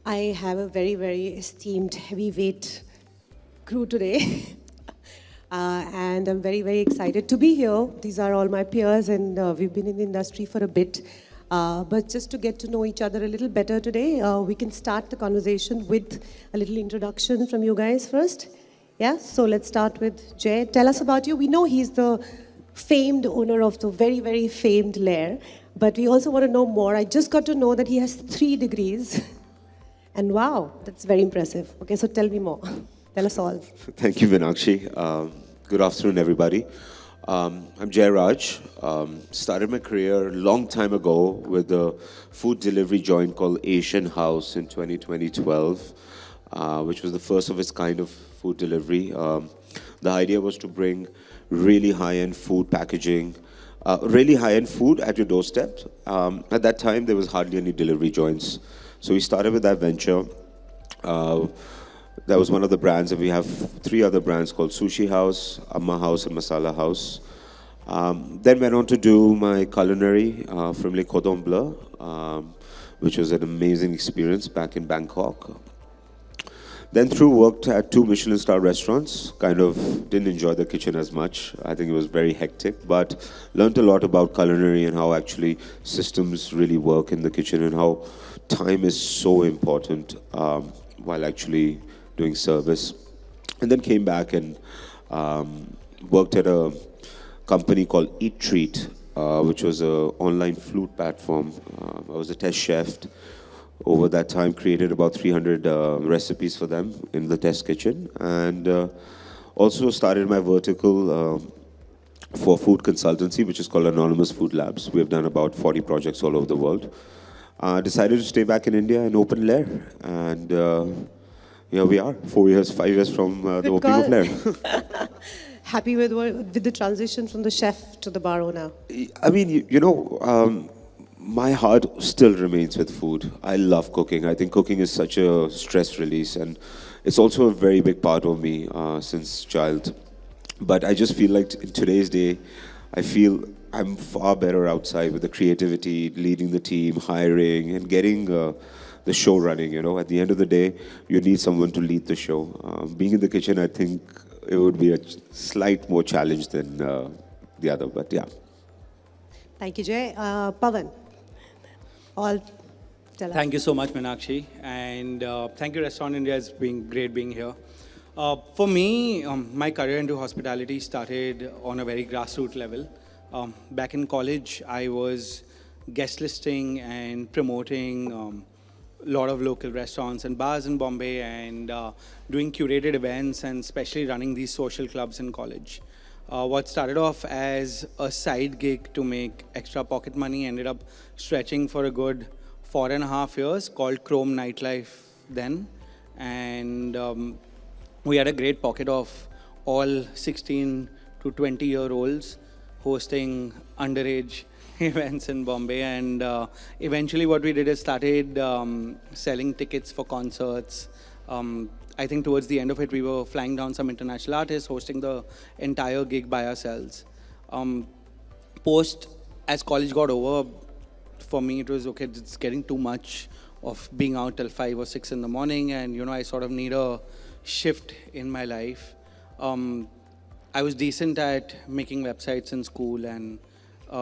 I have a very, very esteemed heavyweight crew today. And I'm very, very excited to be here. These are all my peers, and we've been in the industry for a bit. But just to get to know each other a little better today, we can start the conversation with a little introduction from you guys first. Yeah, so let's start with Jay. Tell us about you. We know he's the famed owner of the very, very famed Lair, but we also want to know more. I just got to know that he has 3 degrees. And wow, that's very impressive. Okay, so tell me more. Tell us all. Thank you, Vinakshi. Good afternoon, everybody. I'm Jay Raj. Started my career a long time ago with a food delivery joint called Asian House in 2012, which was the first of its kind of food delivery. The idea was to bring really high-end food packaging, really high-end food at your doorstep. At that time, there was hardly any delivery joints. So we started with that venture. That was one of the brands, and we have 3 other brands called Sushi House, Amma House, and Masala House. Then went on to do my culinary from Le Cordon Bleu, which was an amazing experience back in Bangkok. Then worked at 2 Michelin star restaurants. Kind of didn't enjoy the kitchen as much. I think it was very hectic, but learned a lot about culinary and how actually systems really work in the kitchen and how time is so important while actually doing service. And then came back and worked at a company called Eat Treat, which was an online food platform. I was a test chef. Over that time, created about 300 recipes for them in the test kitchen. And also started my vertical for food consultancy, which is called Anonymous Food Labs. We have done about 40 projects all over the world. Decided to stay back in India and open Lair. And here we are, 5 years from the opening of Lair. Happy with the transition from the chef to the bar owner? I mean, my heart still remains with food. I love cooking. I think cooking is such a stress release, and it's also a very big part of me since child. But I just feel like in today's day, I feel I'm far better outside with the creativity, leading the team, hiring, and getting the show running. At the end of the day, you need someone to lead the show. Being in the kitchen, I think it would be a slight more challenge than the other. But yeah. Thank you, Jay. Pavan. All tell us. Thank you so much, Meenakshi, and thank you, Restaurant India. It's been great being here. For me, my career into hospitality started on a very grassroots level. Back in college, I was guest listing and promoting a lot of local restaurants and bars in Bombay, and doing curated events, and especially running these social clubs in college. What started off as a side gig to make extra pocket money ended up stretching for a good 4.5 years, called Chrome Nightlife then. And we had a great pocket of all 16 to 20-year-olds hosting underage events in Bombay. And eventually what we did is started selling tickets for concerts. I think towards the end of it, we were flying down some international artists, hosting the entire gig by ourselves. As college got over, for me it was, okay, it's getting too much of being out till 5 or 6 in the morning, and I sort of need a shift in my life. I was decent at making websites in school and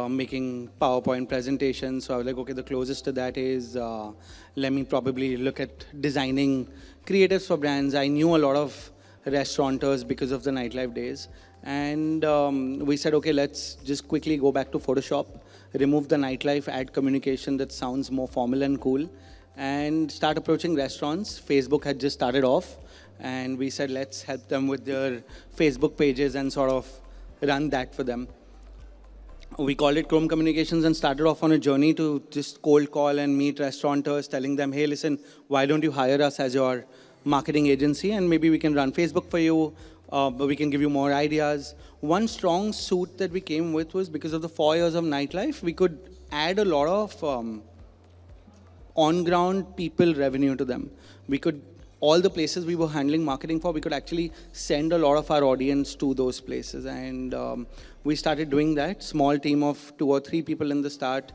making PowerPoint presentations. So I was like, okay, the closest to that is let me probably look at designing creatives for brands. I knew a lot of restaurateurs because of the nightlife days. And we said, okay, let's just quickly go back to Photoshop, remove the nightlife ad communication that sounds more formal and cool, and start approaching restaurants. Facebook had just started off, and we said, let's help them with their Facebook pages and sort of run that for them. We called it Chrome Communications and started off on a journey to just cold call and meet restaurateurs, telling them, hey, listen, why don't you hire us as your marketing agency, and maybe we can run Facebook for you, but we can give you more ideas. One strong suit that we came with was, because of the 4 years of nightlife, we could add a lot of on-ground people revenue to them. We could all the places we were handling marketing for, we could actually send a lot of our audience to those places. And we started doing that, small team of 2 or 3 people in the start.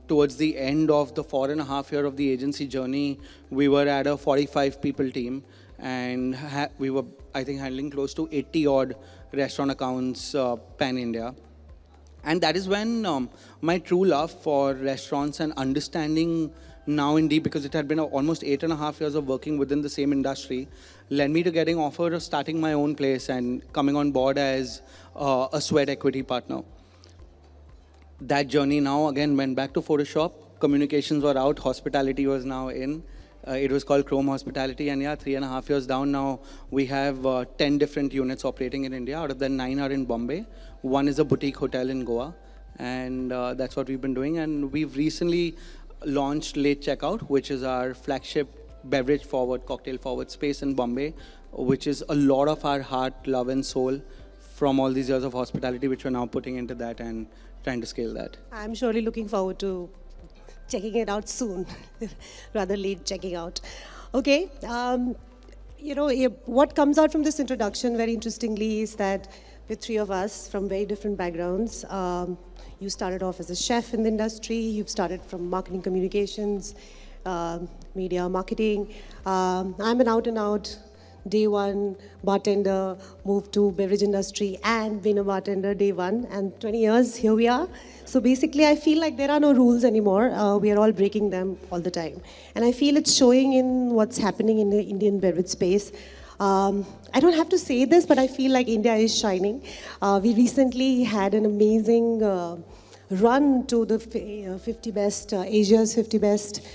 Towards the end of the 4.5 year of the agency journey, we were at a 45 people team, and we were, I think, handling close to 80 odd restaurant accounts pan-India. And that is when my true love for restaurants and understanding now in deep, because it had been almost 8.5 years of working within the same industry, led me to getting offered of starting my own place and coming on board as a sweat equity partner. That journey now again went back to Photoshop. Communications were out, hospitality was now in. It was called Chrome Hospitality, and yeah, 3.5 years down now, we have 10 different units operating in India. Out of them, 9 are in Bombay. 1 is a boutique hotel in Goa, and that's what we've been doing. And we've recently launched Late Checkout, which is our flagship beverage forward, cocktail forward space in Bombay, which is a lot of our heart, love, and soul from all these years of hospitality, which we're now putting into that and trying to scale that. I'm surely looking forward to checking it out soon, rather late checking out. Okay, what comes out from this introduction very interestingly is that with 3 of us from very different backgrounds, you started off as a chef in the industry, you've started from marketing communications, media marketing. I'm an out and out day one bartender, moved to beverage industry and been a bartender day one, and 20 years, here we are. So basically, I feel like there are no rules anymore. We are all breaking them all the time. And I feel it's showing in what's happening in the Indian beverage space. I don't have to say this, but I feel like India is shining. We recently had an amazing run to the 50 best, Asia's 50 best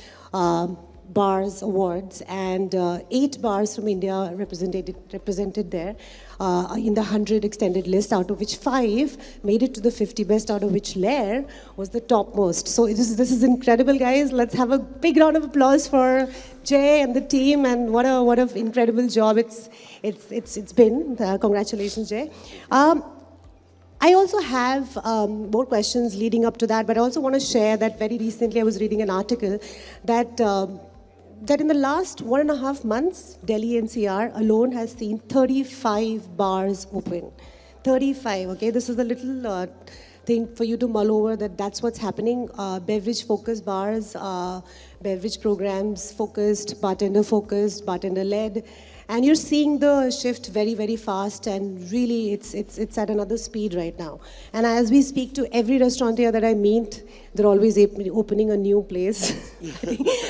bars awards, and 8 bars from India represented there in the 100 extended list, out of which 5 made it to the 50 best, out of which Lair was the topmost. So this is incredible, guys. Let's have a big round of applause for Jay and the team, and what a incredible job it's been. Congratulations, Jay. I also have more questions leading up to that, but I also want to share that very recently I was reading an article that in the last 1.5 months, Delhi NCR alone has seen 35 bars open. 35, okay? This is a little thing for you to mull over, that's what's happening. Beverage-focused bars, beverage programs focused, bartender-focused, bartender-led. And you're seeing the shift very, very fast, and really it's at another speed right now. And as we speak to every restaurateur that I meet, they're always opening a new place.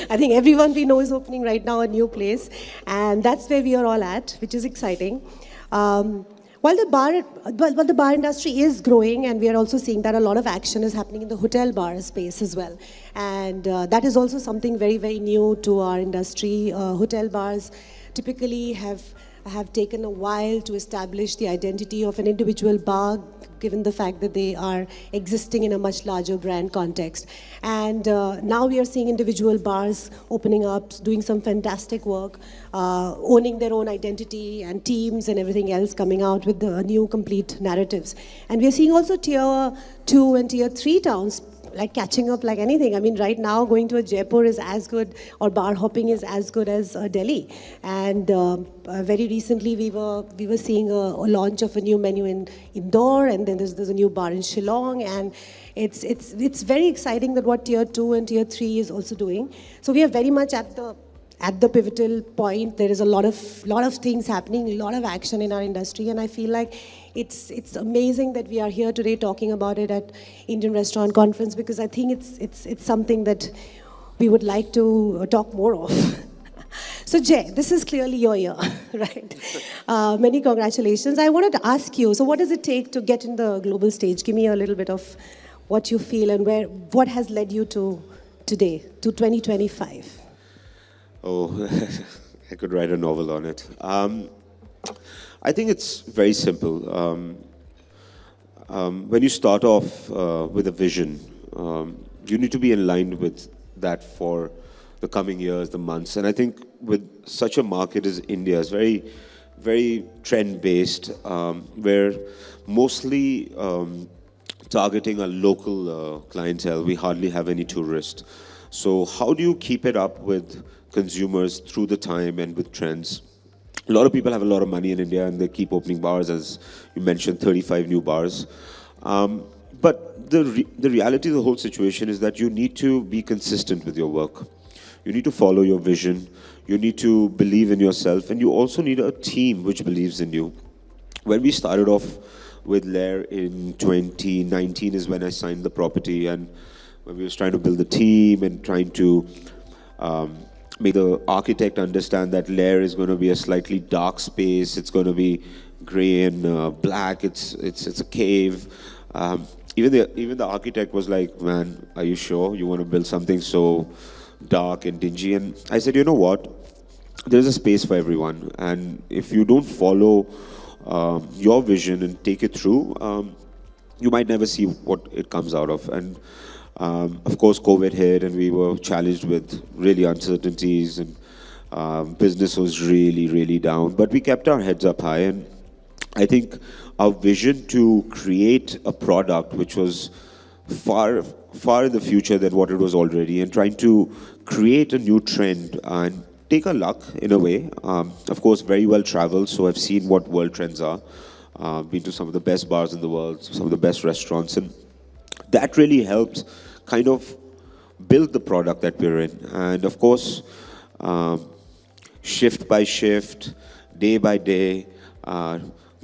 I think everyone we know is opening right now a new place, and that's where we are all at, which is exciting. While the bar industry is growing, and we are also seeing that a lot of action is happening in the hotel bar space as well. And that is also something very, very new to our industry. Hotel bars typically have taken a while to establish the identity of an individual bar, given the fact that they are existing in a much larger brand context. And now we are seeing individual bars opening up, doing some fantastic work, owning their own identity, and teams and everything else coming out with the new complete narratives. And we are seeing also tier 2 and tier 3 towns like catching up like anything. I mean, right now going to a Jaipur is as good, or bar hopping is as good as Delhi. And very recently we were seeing a launch of a new menu in Indore, and then there's a new bar in Shillong, and it's very exciting that what tier 2 and tier 3 is also doing. So we are very much at the pivotal point. There is a lot of things happening, a lot of action in our industry, and I feel like it's amazing that we are here today talking about it at Indian Restaurant Conference, because I think it's something that we would like to talk more of. So Jay, this is clearly your year, right? Many congratulations. I wanted to ask you, so what does it take to get in the global stage? Give me a little bit of what you feel and what has led you to today, to 2025. Oh, I could write a novel on it. I think it's very simple. When you start off with a vision, you need to be in line with that for the coming years, the months. And I think with such a market as India, it's very, very trend-based, where mostly targeting a local clientele. We hardly have any tourists. So how do you keep it up with consumers through the time and with trends? A lot of people have a lot of money in India and they keep opening bars, as you mentioned, 35 new bars. But the reality of the whole situation is that you need to be consistent with your work. You need to follow your vision. You need to believe in yourself. And you also need a team which believes in you. When we started off with Lair in 2019 is when I signed the property, and when we was trying to build the team and trying to make the architect understand that Lair is going to be a slightly dark space. It's going to be gray and black. It's a cave. Even the architect was like, "Man, are you sure you want to build something so dark and dingy?" And I said, "You know what? There's a space for everyone, and if you don't follow your vision and take it through, you might never see what it comes out of." And of course, COVID hit, and we were challenged with really uncertainties, and business was really, really down. But we kept our heads up high, and I think our vision to create a product which was far, far in the future than what it was already, and trying to create a new trend and take a luck in a way. Of course, very well traveled, so I've seen what world trends are. Been to some of the best bars in the world, some of the best restaurants, and that really helped kind of build the product that we're in. And of course, shift by shift, day by day,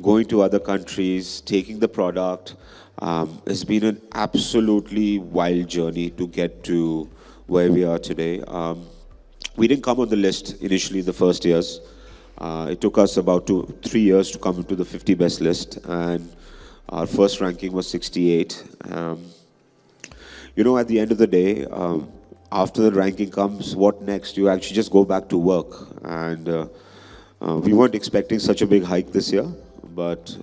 going to other countries, taking the product, has been an absolutely wild journey to get to where we are today. We didn't come on the list initially in the first years. It took us about 3 years to come into the 50 best list, and our first ranking was 68. At the end of the day, after the ranking comes, what next? You actually just go back to work. And we weren't expecting such a big hike this year, but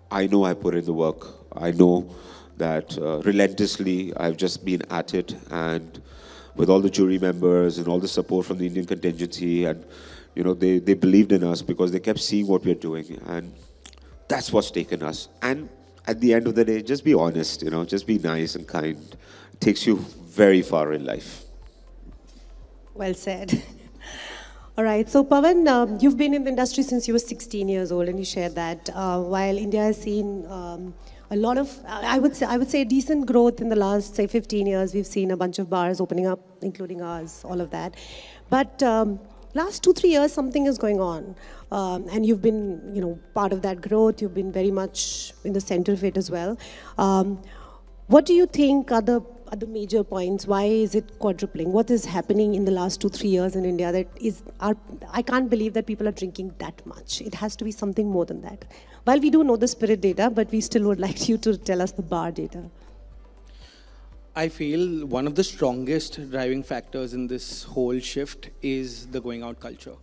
I know I put in the work. I know that relentlessly I've just been at it, and with all the jury members and all the support from the Indian contingency, and they believed in us because they kept seeing what we're doing, and that's what's taken us. And at the end of the day, just be honest, just be nice and kind. It takes you very far in life. Well said. All right. So, Pawan, you've been in the industry since you were 16 years old, and you shared that. While India has seen a lot of, I would say, decent growth in the last, say, 15 years. We've seen a bunch of bars opening up, including ours, all of that. But last 2-3 years, something is going on, and you've been, part of that growth. You've been very much in the center of it as well. What do you think are the major points? Why is it quadrupling? What is happening in the last 2-3 years in India that I can't believe that people are drinking that much. It has to be something more than that. While we do know the spirit data, but we still would like you to tell us the bar data. I feel one of the strongest driving factors in this whole shift is the going out culture.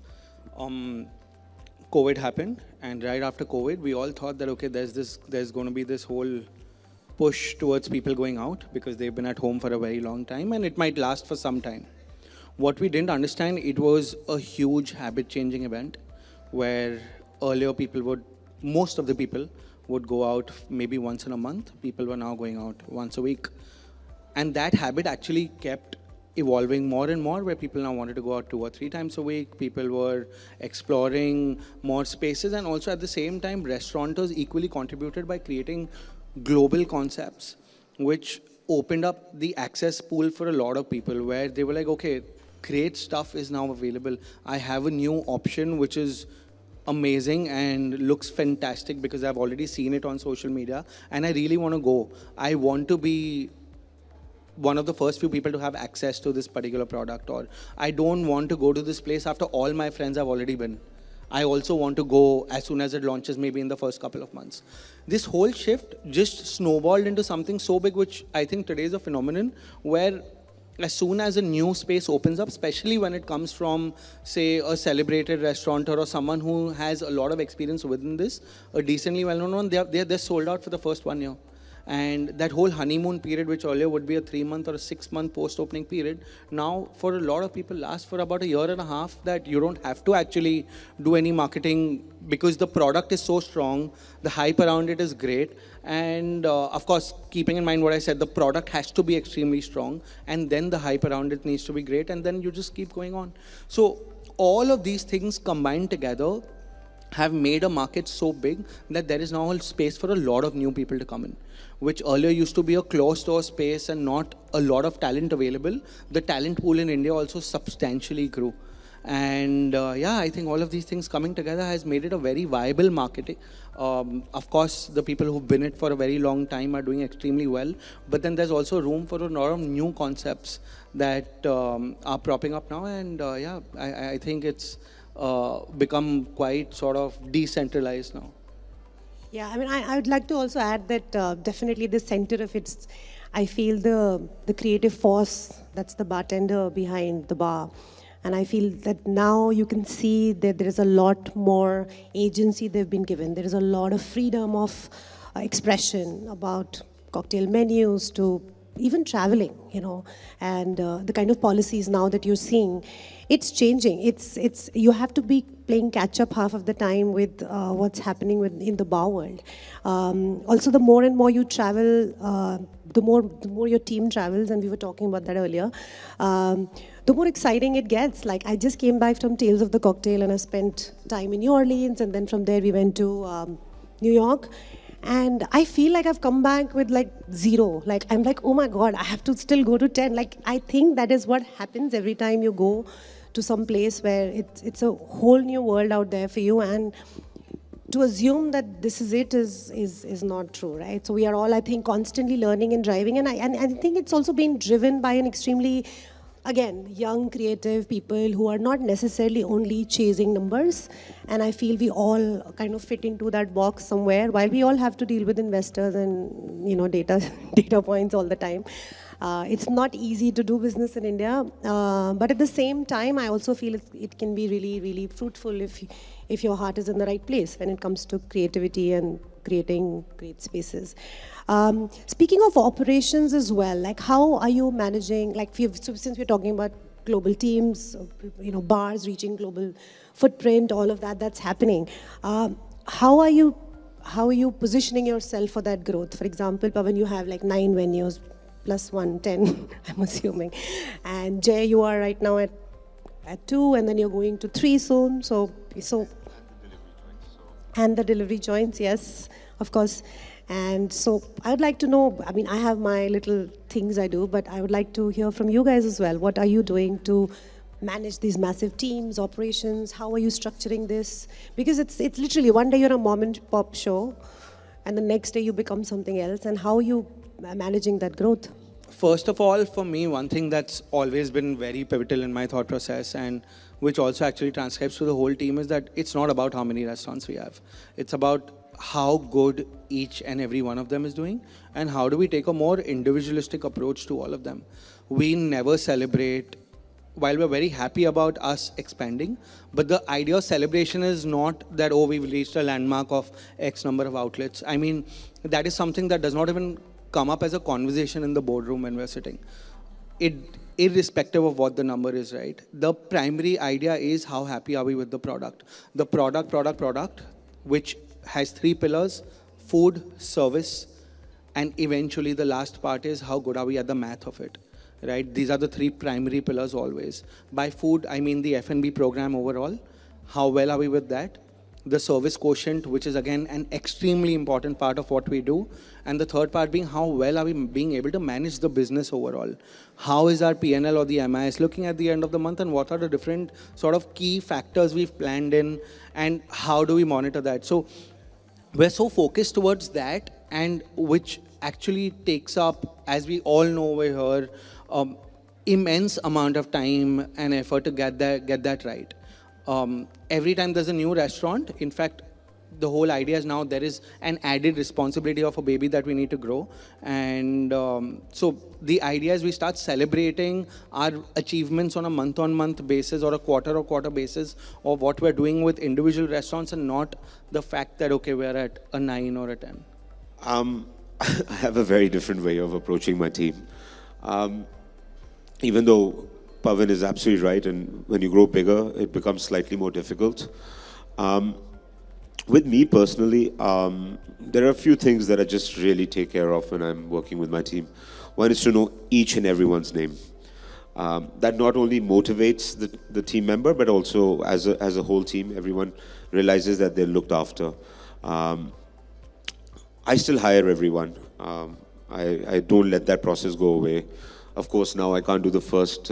COVID happened, and right after COVID, we all thought that, okay, there's going to be this whole push towards people going out because they've been at home for a very long time, and it might last for some time. What we didn't understand, it was a huge habit-changing event where earlier most of the people would go out maybe once in a month. People were now going out once a week. And that habit actually kept evolving more and more, where people now wanted to go out 2 or 3 times a week. People were exploring more spaces, and also at the same time, restaurateurs equally contributed by creating global concepts, which opened up the access pool for a lot of people, where they were like, okay, great stuff is now available. I have a new option which is amazing and looks fantastic because I've already seen it on social media, and I really want to go. I want to be one of the first few people to have access to this particular product, or I don't want to go to this place after all my friends have already been. I also want to go as soon as it launches, maybe in the first couple of months. This whole shift just snowballed into something so big, which I think today is a phenomenon, where as soon as a new space opens up, especially when it comes from, say, a celebrated restaurateur or someone who has a lot of experience within this, a decently well-known one, they're sold out for the first 1 year. And that whole honeymoon period, which earlier would be a 3-month or a 6-month post-opening period, now for a lot of people lasts for about a year and a half, that you don't have to actually do any marketing because the product is so strong, the hype around it is great, And of course, keeping in mind what I said, the product has to be extremely strong, and then the hype around it needs to be great, and then you just keep going on. So all of these things combined together have made a market so big that there is now a space for a lot of new people to come in, which earlier used to be a closed door space and not a lot of talent available. The talent pool in India also substantially grew. And yeah, I think all of these things coming together has made it a very viable market. Of course, the people who've been it for a very long time are doing extremely well, but then there's also room for a lot of new concepts that are propping up now. And yeah, I think it's become quite sort of decentralized now. Yeah, I mean, I would like to also add that definitely the center of it's, I feel the creative force, that's the bartender behind the bar. And I feel that now you can see that there is a lot more agency they've been given. There is a lot of freedom of expression about cocktail menus to even traveling, and the kind of policies now that you're seeing, it's changing. It's you have to be playing catch up half of the time with what's happening in the bar world. Also, the more and more you travel, the more your team travels, and we were talking about that earlier. The more exciting it gets. Like, I just came back from Tales of the Cocktail, and I spent time in New Orleans, and then from there we went to New York. And I feel like I've come back with like 0. Like, I'm like, oh my God, I have to still go to 10. Like, I think that is what happens every time you go to some place where it's a whole new world out there for you. And to assume that this is it is not true, right? So we are all, I think, constantly learning and driving. And I think it's also being driven by an extremely, again, young, creative people who are not necessarily only chasing numbers. And I feel we all kind of fit into that box somewhere, while we all have to deal with investors and, data points all the time. It's not easy to do business in India, but at the same time, I also feel it can be really, really fruitful if your heart is in the right place when it comes to creativity and creating great spaces. Speaking of operations as well, like, how are you managing, like, since we're talking about global teams, bars reaching global footprint, all of that's happening. How are you positioning yourself for that growth? For example, Pavan, you have like 9 venues, plus 1, 10, I'm assuming. And Jay, you are right now at 2, and then you're going to 3 soon. So and the delivery joints, yes, of course. And so I would like to know, I mean, I have my little things I do, but I would like to hear from you guys as well. What are you doing to manage these massive teams, operations? How are you structuring this? Because it's literally one day you're a mom and pop show, and the next day you become something else. And how are you managing that growth? First of all, for me, one thing that's always been very pivotal in my thought process, and which also actually transcribes to the whole team, is that it's not about how many restaurants we have. It's about how good each and every one of them is doing, and how do we take a more individualistic approach to all of them. We never celebrate, while we're very happy about us expanding, but the idea of celebration is not that, oh, we've reached a landmark of X number of outlets. I mean, that is something that does not even come up as a conversation in the boardroom when we're sitting. Irrespective of what the number is, right? The primary idea is how happy are we with the product. The product, which has 3 pillars: food, service, and eventually the last part is how good are we at the math of it, right? These are the 3 primary pillars always. By food, I mean the F&B program overall. How well are we with that? The service quotient, which is again an extremely important part of what we do. And the third part being how well are we being able to manage the business overall. How is our P&L or the MIS looking at the end of the month, and what are the different sort of key factors we've planned in, and how do we monitor that? So we're so focused towards that, and which actually takes up, as we all know over here, immense amount of time and effort to get that right. Every time there's a new restaurant, in fact, the whole idea is now there is an added responsibility of a baby that we need to grow. And so the idea is we start celebrating our achievements on a month-on-month basis or a quarter-on-quarter basis of what we're doing with individual restaurants, and not the fact that, okay, we're at a 9 or a 10. I have a very different way of approaching my team. Even though Pavan is absolutely right, and when you grow bigger, it becomes slightly more difficult. With me personally, there are a few things that I just really take care of when I'm working with my team. One is to know each and everyone's name. That not only motivates the team member, but also as a whole team, everyone realizes that they're looked after. Um, I still hire everyone. I don't let that process go away. Of course, now I can't do the first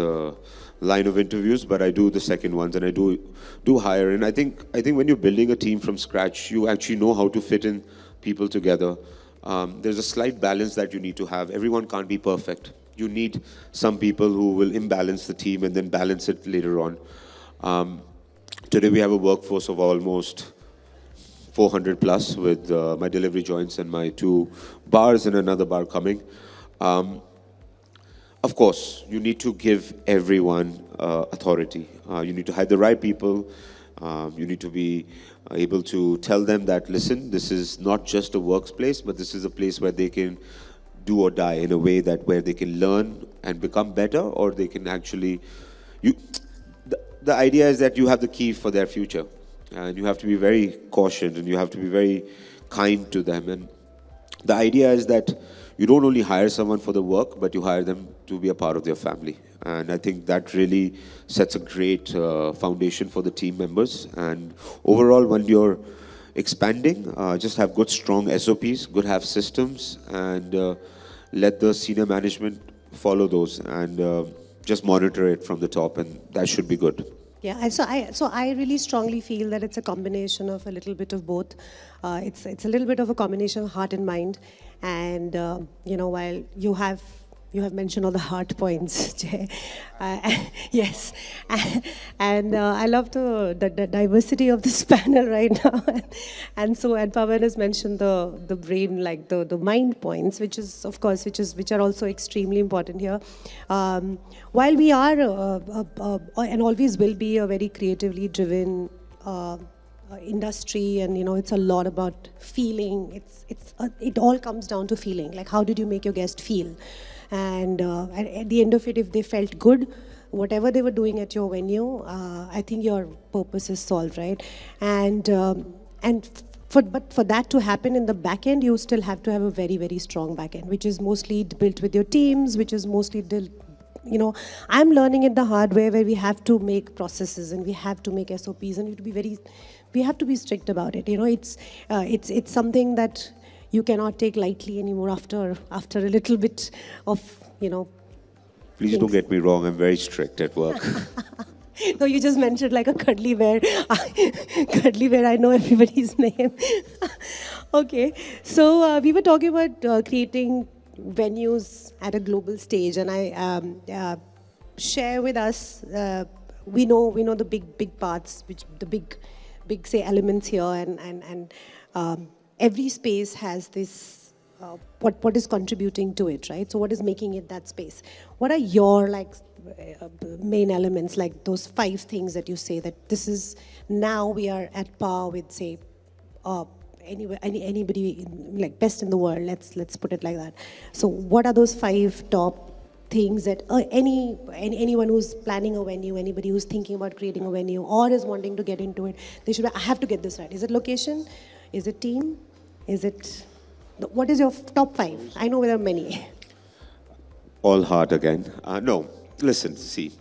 line of interviews, but I do the second ones, and I do hire. And I think when you're building a team from scratch, you actually know how to fit in people together. There's a slight balance that you need to have. Everyone can't be perfect. You need some people who will imbalance the team and then balance it later on. Um, Today we have a workforce of almost 400 plus with my delivery joints and my two bars and another bar coming. Um, of course, you need to give everyone authority. You need to hire the right people. You need to be able to tell them that, listen, this is not just a workplace, but this is a place where they can do or die in a way that where they can learn and become better, or they can actually. You, the idea is that you have the key for their future, and you have to be very cautious and you have to be very kind to them. And the idea is that you don't only hire someone for the work, but you hire them to be a part of their family. And I think that really sets a great foundation for the team members. And overall, when you're expanding, just have good, strong SOPs, good have systems, and let the senior management follow those and just monitor it from the top, and that should be good. Yeah, so I really strongly feel that it's a combination of a little bit of both. It's a little bit of a combination of heart and mind, and while you have mentioned all the heart points, Jay. Yes, and I love the diversity of this panel right now, and Pawan has mentioned the brain, like the mind points, which is of course which are also extremely important here. While we are and always will be a very creatively driven industry, and it's a lot about feeling. It all comes down to feeling. Like, how did you make your guest feel? And at the end of it, if they felt good, whatever they were doing at your venue, I think your purpose is solved, right? But for that to happen in the back end, you still have to have a very, very strong back end, which is mostly built with your teams, which is mostly I'm learning it the hard way, where we have to make processes and we have to make SOPs, and we have to be strict about it. It's something that you cannot take lightly anymore after a little bit of Please don't things. get me wrong, I'm very strict at work. No, you just mentioned like a cuddly bear. Cuddly bear, I know everybody's name. Okay, so we were talking about creating venues at a global stage, and I share with us. We know the big parts, which the big say elements here, and every space has this. What is contributing to it, right? So what is making it that space? What are your main elements, like those 5 things that you say that this is now we are at par with, say, anybody like best in the world. Let's put it like that. So what are those 5 top things that anyone who's planning a venue, anybody who's thinking about creating a venue or is wanting to get into it, they should. I have to get this right. Is it location? Is it team? Is it? What is your top 5? I know there are many. All heart again. No, listen, see,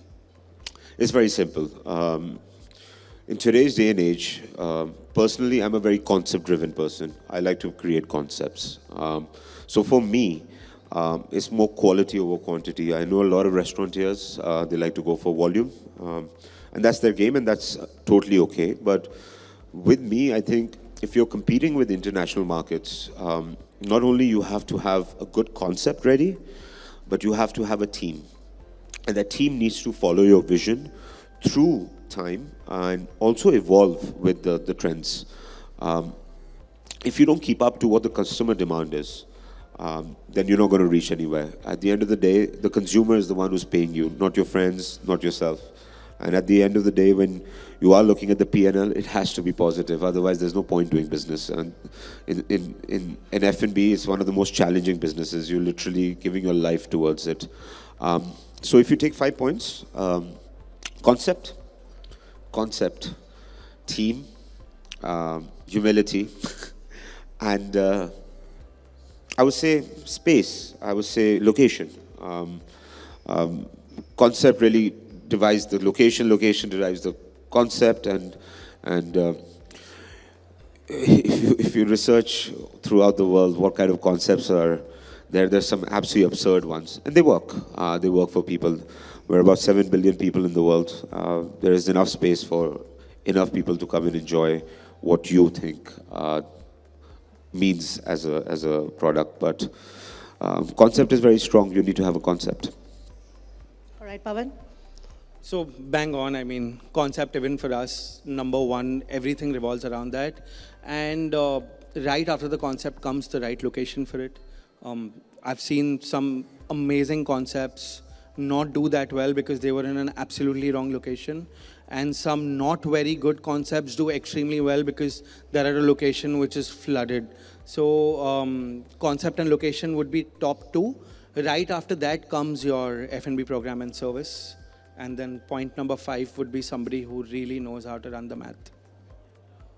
it's very simple. In today's day and age, personally, I'm a very concept-driven person. I like to create concepts. So for me, it's more quality over quantity. I know a lot of restaurateurs, they like to go for volume, and that's their game, and that's totally okay. But with me, I think if you're competing with international markets, not only you have to have a good concept ready, but you have to have a team. And that team needs to follow your vision through time and also evolve with the trends. If you don't keep up to what the customer demand is, then you're not going to reach anywhere. At the end of the day, the consumer is the one who's paying you, not your friends, not yourself. And at the end of the day, when you are looking at the P&L, it has to be positive. Otherwise, there's no point doing business. And in F&B, it's one of the most challenging businesses. You're literally giving your life towards it. So if you take 5 points, concept, team, humility, and I would say space. I would say location. Concept really divides the location. Location derives the concept, and if you research throughout the world what kind of concepts are there, there's some absolutely absurd ones, and they work. They work for people. We're about 7 billion people in the world. There is enough space for enough people to come and enjoy what you think means as a product. But concept is very strong. You need to have a concept. All right, Pawan. So bang on. I mean, concept even for us, number one, everything revolves around that. And right after the concept comes the right location for it. I've seen some amazing concepts not do that well because they were in an absolutely wrong location. And some not very good concepts do extremely well because they're at a location which is flooded. So concept and location would be top two. Right after that comes your F&B program and service. And then point number 5 would be somebody who really knows how to run the math.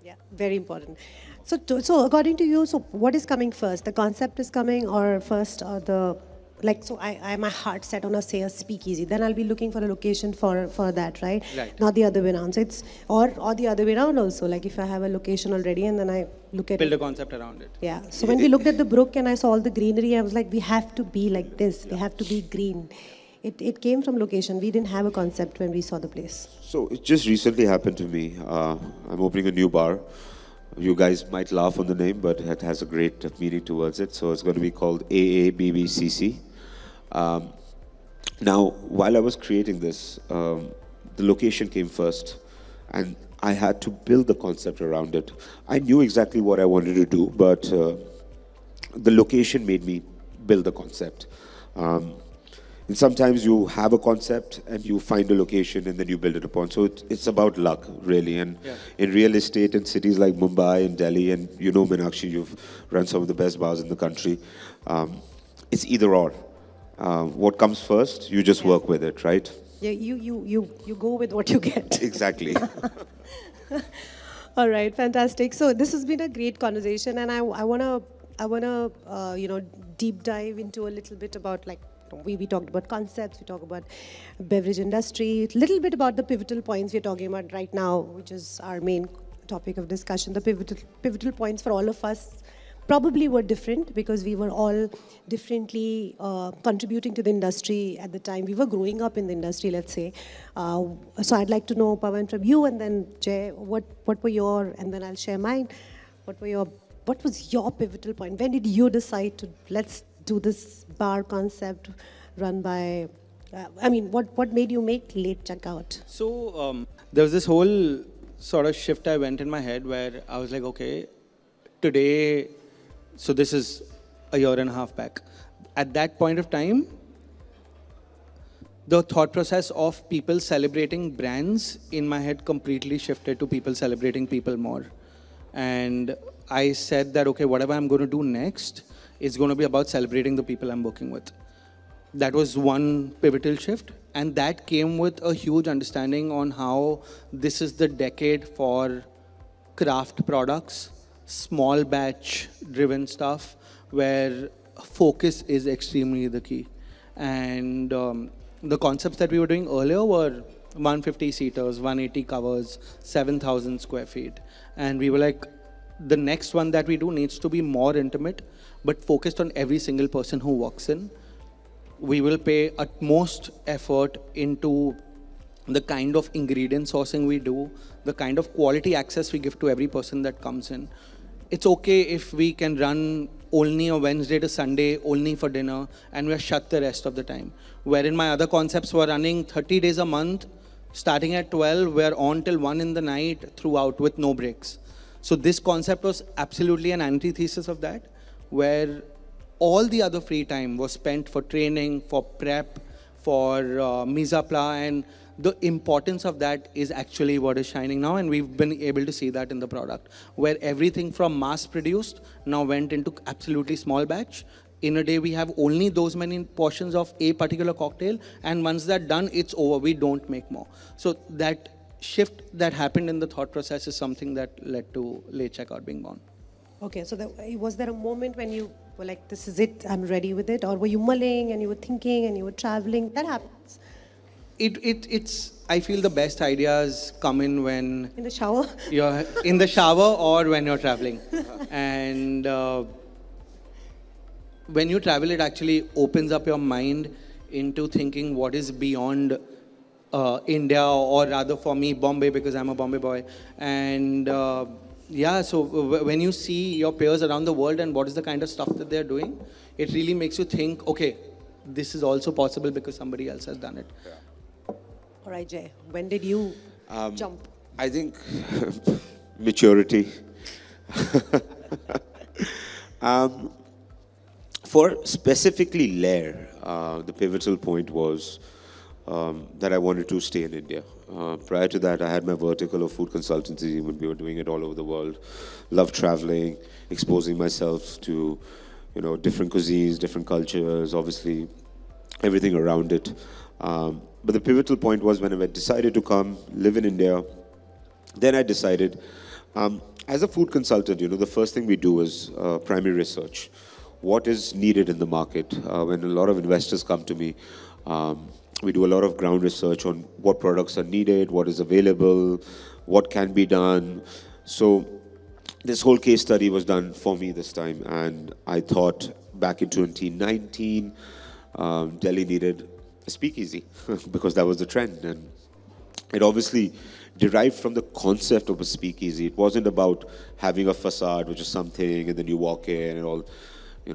Yeah, very important. So according to you, so what is coming first? The concept is coming or first or the, like, so I my heart set on a speakeasy. Then I'll be looking for a location for that, right? Right. Not the other way around. So it's, or the other way around also. Like if I have a location already and then I look at Build it. a concept around it. Yeah. So when we looked at the brook and I saw all the greenery, I was like, we have to be like this. We have to be green. It came from location. We didn't have a concept when we saw the place. So it just recently happened to me. I'm opening a new bar. You guys might laugh on the name, but it has a great meaning towards it. So it's going to be called AABBCC. Now, while I was creating this, the location came first, and I had to build the concept around it. I knew exactly what I wanted to do, but the location made me build the concept. And sometimes you have a concept and you find a location and then you build it upon. So it's about luck, really. And in real estate in cities like Mumbai and Delhi, and you know, Meenakshi, you've run some of the best bars in the country. It's either or. What comes first, you just work with it, right? Yeah, you go with what you get. Exactly. All right, fantastic. So this has been a great conversation, and I wanna deep dive into a little bit about, like, we talked about concepts, we talked about beverage industry, a little bit about the pivotal points we're talking about right now, which is our main topic of discussion. The pivotal points for all of us probably were different because we were all differently contributing to the industry at the time. We were growing up in the industry, let's say. So I'd like to know, Pawan, from you, and then Jay, what were your, and then I'll share mine. What was your pivotal point? When did you decide to, let's do this bar concept run by, what made you make late checkout? So there was this whole sort of shift I went in my head where I was like, okay, today, so this is a year and a half back. At that point of time, the thought process of people celebrating brands in my head completely shifted to people celebrating people more. And I said that, okay, whatever I'm going to do next is going to be about celebrating the people I'm working with. That was one pivotal shift. And that came with a huge understanding on how this is the decade for craft products, small batch driven stuff, where focus is extremely the key. And the concepts that we were doing earlier were 150 seaters, 180 covers, 7,000 square feet. And we were like, the next one that we do needs to be more intimate, but focused on every single person who walks in. We will pay utmost effort into the kind of ingredient sourcing we do, the kind of quality access we give to every person that comes in. It's okay if we can run only a Wednesday to Sunday, only for dinner, and we're shut the rest of the time. Wherein my other concepts were running 30 days a month, starting at 12, we're on till 1 in the night throughout with no breaks. So this concept was absolutely an antithesis of that, where all the other free time was spent for training, for prep, for mise à plat, and the importance of that is actually what is shining now, and we've been able to see that in the product, where everything from mass produced now went into absolutely small batch. In a day, we have only those many portions of a particular cocktail, and once that's done, it's over. We don't make more. So that shift that happened in the thought process is something that led to late checkout being born. Okay, so was there a moment when you were like, this is it, I'm ready with it? Or were you mulling and you were thinking and you were traveling? That happens. It's I feel the best ideas come in when In the shower? you're in the shower or when you're traveling. And when you travel, it actually opens up your mind into thinking what is beyond India, or rather for me, Bombay, because I'm a Bombay boy. And yeah, so when you see your peers around the world and what is the kind of stuff that they're doing, it really makes you think, okay, this is also possible because somebody else has done it. Yeah. All right, Jay, when did you jump? I think maturity. For specifically Lair, the pivotal point was that I wanted to stay in India. Prior to that, I had my vertical of food consultancy when we were doing it all over the world. Loved traveling, exposing myself to, different cuisines, different cultures, obviously everything around it. But the pivotal point was when I decided to come live in India. Then I decided, as a food consultant, the first thing we do is primary research. What is needed in the market? When a lot of investors come to me, we do a lot of ground research on what products are needed, what is available, what can be done. So this whole case study was done for me this time, and I thought back in 2019, Delhi needed a speakeasy because that was the trend, and it obviously derived from the concept of a speakeasy. It wasn't about having a facade, which is something, and then you walk in and all,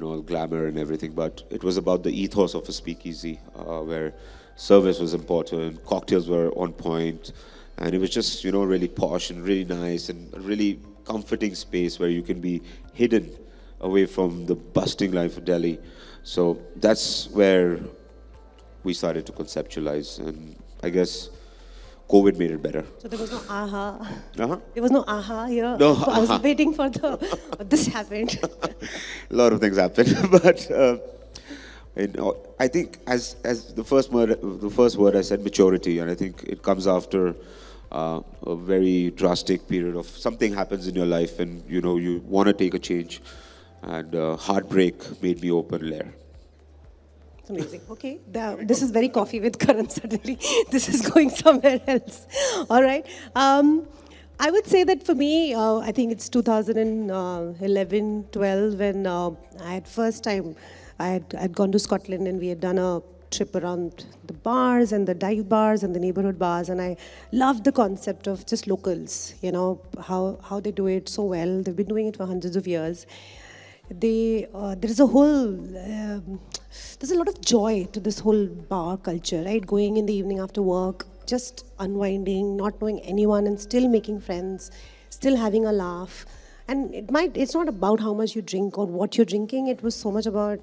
all glamour and everything, but it was about the ethos of a speakeasy, where service was important, cocktails were on point, and it was just, really posh and really nice and a really comforting space where you can be hidden away from the bustling life of Delhi. So that's where we started to conceptualize, and I guess COVID made it better. So there was no aha. Uh-huh. There was no aha here. No I was aha. waiting for but this happened. A lot of things happened, but I think as the first word I said, maturity, and I think it comes after a very drastic period of something happens in your life, and you want to take a change, and heartbreak made me open Lair. It's amazing. Okay, this is very coffee with Karan suddenly. This is going somewhere else. All right. I would say that for me, I think it's 2011, 12 when I had first time, I'd gone to Scotland and we had done a trip around the bars and the dive bars and the neighborhood bars, and I loved the concept of just locals, how they do it so well. They've been doing it for hundreds of years. There's a lot of joy to this whole bar culture, right? Going in the evening after work, just unwinding, not knowing anyone and still making friends, still having a laugh. And it's not about how much you drink or what you're drinking. It was so much about,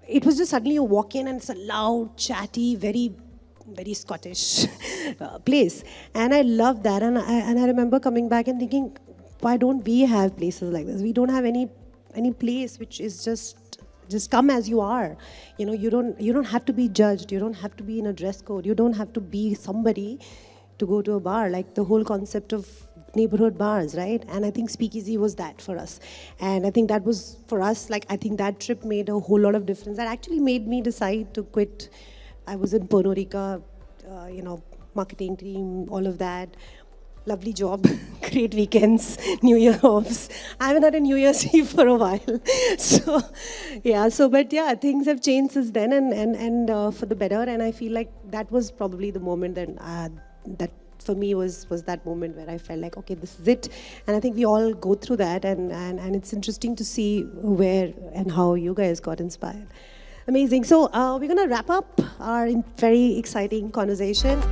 it was just suddenly you walk in and it's a loud, chatty, very, very Scottish place. And I love that. And I remember coming back and thinking, why don't we have places like this? We don't have any place which is just come as you are. You don't have to be judged. You don't have to be in a dress code. You don't have to be somebody to go to a bar. Like the whole concept of neighborhood bars, right? And I think Speakeasy was that for us. And I think that was for us, I think that trip made a whole lot of difference. That actually made me decide to quit. I was in Puerto Rico, marketing team, all of that. Lovely job, great weekends, New Year offs. I haven't had a New Year's Eve for a while. But things have changed since then and for the better. And I feel like that was probably the moment that for me was that moment where I felt like, okay, this is it. And I think we all go through that, and it's interesting to see where and how you guys got inspired. Amazing. So we're going to wrap up our very exciting conversation.